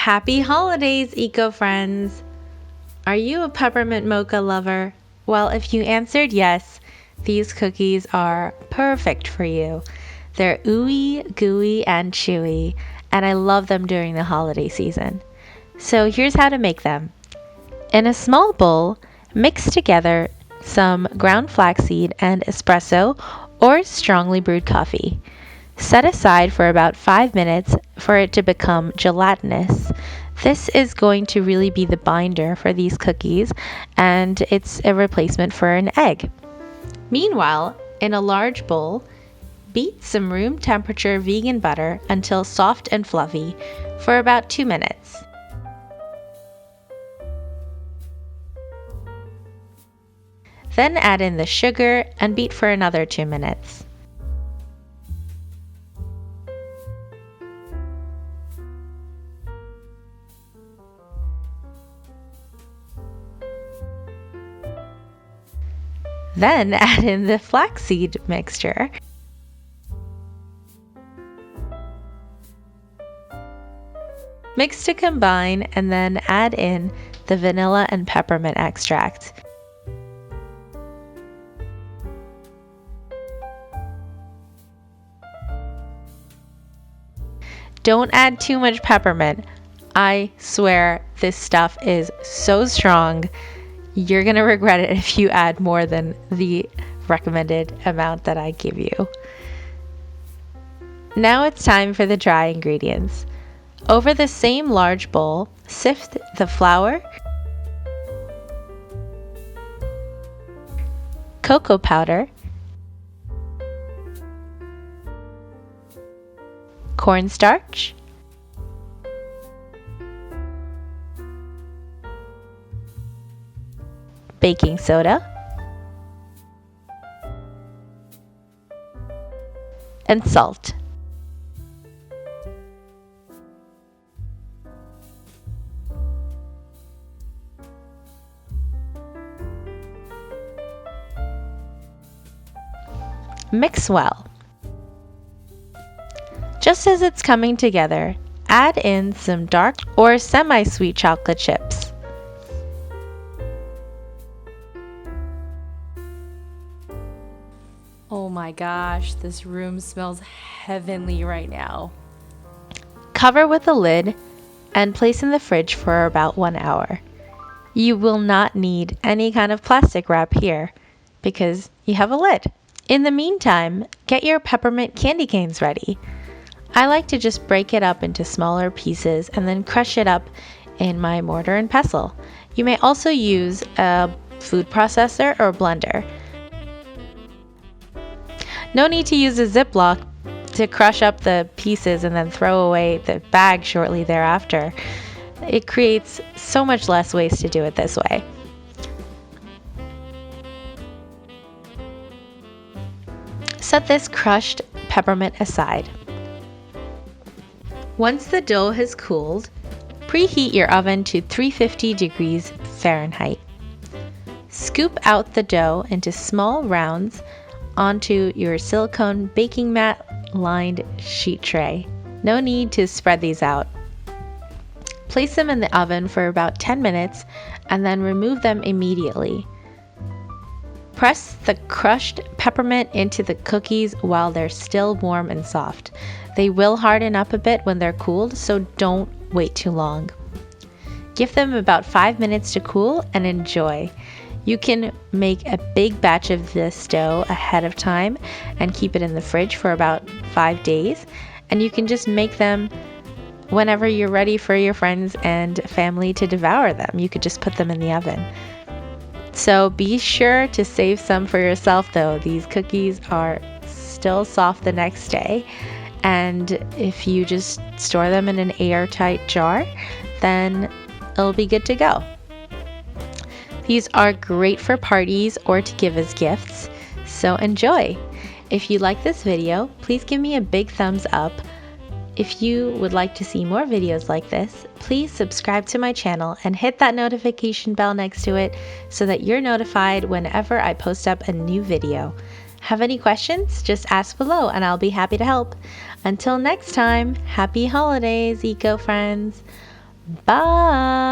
Happy holidays, eco-friends! Are you a peppermint mocha lover? Well, if you answered yes, these cookies are perfect for you. They're ooey, gooey, and chewy, and I love them during the holiday season. So here's how to make them. In a small bowl, mix together some ground flaxseed and espresso or strongly brewed coffee. Set aside for about 5 minutes for it to become gelatinous. This is going to really be the binder for these cookies, and it's a replacement for an egg. Meanwhile, in a large bowl, beat some room temperature vegan butter until soft and fluffy for about 2 minutes. Then add in the sugar and beat for another 2 minutes. Then add in the flaxseed mixture. Mix to combine and then add in the vanilla and peppermint extract. Don't add too much peppermint. I swear this stuff is so strong. You're gonna regret it if you add more than the recommended amount that I give you. Now it's time for the dry ingredients. Over the same large bowl, sift the flour, cocoa powder, cornstarch, baking soda, and salt. Mix well. Just as it's coming together, add in some dark or semi-sweet chocolate chips. Oh my gosh, this room smells heavenly right now. Cover with a lid and place in the fridge for about 1 hour. You will not need any kind of plastic wrap here because you have a lid. In the meantime, get your peppermint candy canes ready. I like to just break it up into smaller pieces and then crush it up in my mortar and pestle. You may also use a food processor or blender. No need to use a Ziploc to crush up the pieces and then throw away the bag shortly thereafter. It creates so much less waste to do it this way. Set this crushed peppermint aside. Once the dough has cooled, preheat your oven to 350 degrees Fahrenheit. Scoop out the dough into small rounds onto your silicone baking mat lined sheet tray. No need to spread these out. Place them in the oven for about 10 minutes and then remove them immediately. Press the crushed peppermint into the cookies while they're still warm and soft. They will harden up a bit when they're cooled, so don't wait too long. Give them about 5 minutes to cool and enjoy. You can make a big batch of this dough ahead of time and keep it in the fridge for about 5 days. And you can just make them whenever you're ready for your friends and family to devour them. You could just put them in the oven. So be sure to save some for yourself though. These cookies are still soft the next day. And if you just store them in an airtight jar, then it'll be good to go. These are great for parties or to give as gifts, so enjoy! If you like this video, please give me a big thumbs up. If you would like to see more videos like this, please subscribe to my channel and hit that notification bell next to it so that you're notified whenever I post up a new video. Have any questions? Just ask below and I'll be happy to help. Until next time, happy holidays, eco friends! Bye!